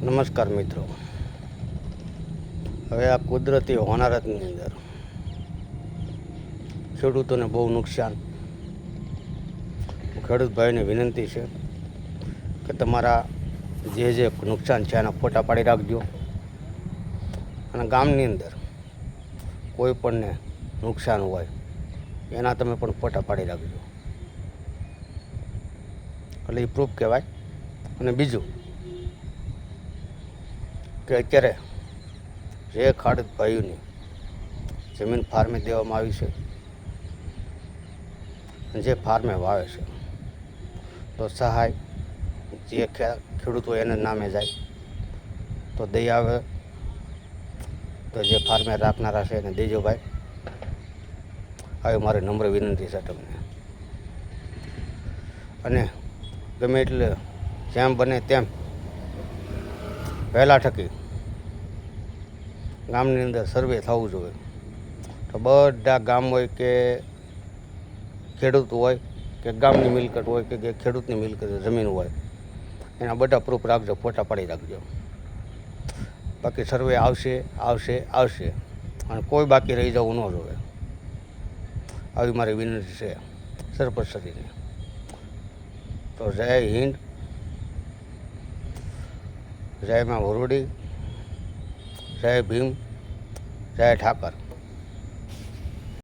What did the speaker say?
નમસ્કાર મિત્રો, હવે આ કુદરતી હોનારતની અંદર ખેડૂતોને બહુ નુકસાન. ખેડૂત ભાઈને વિનંતી છે કે તમારા જે નુકસાન છે એના ફોટા પાડી રાખજો, અને ગામની અંદર કોઈ પણને નુકસાન હોય એના તમે પણ ફોટા પાડી રાખજો, એટલે એ પ્રૂફ કહેવાય. અને બીજું કે અત્યારે જે ખેડૂત ભાઈઓની જમીન ફાર્મે દેવામાં આવી છે, જે ફાર્મે વાવે છે, તો સહાય જે ખેડૂતો એને નામે જાય તો દઈ આવે, તો જે ફાર્મે રાખનારા છે એને દેજો ભાઈ. આવી મારી નમ્ર વિનંતી છે તમને. અને ગમે એટલે જેમ બને તેમ વહેલા થકી ગામની અંદર સર્વે થવું જોઈએ, તો બધા ગામ હોય કે ખેડૂત હોય કે ગામની મિલકત હોય કે ખેડૂતની મિલકત જમીન હોય, એના બધા પ્રૂફ રાખજો, ફોટા પાડી રાખજો. બાકી સર્વે આવશે અને કોઈ બાકી રહી જવું ન જોઈએ. આવી મારી વિનંતી છે સરપંચશ્રીને. તો જય હિન્દ, જય માં વરુડી, જય ભીમ, જય ઠાકર.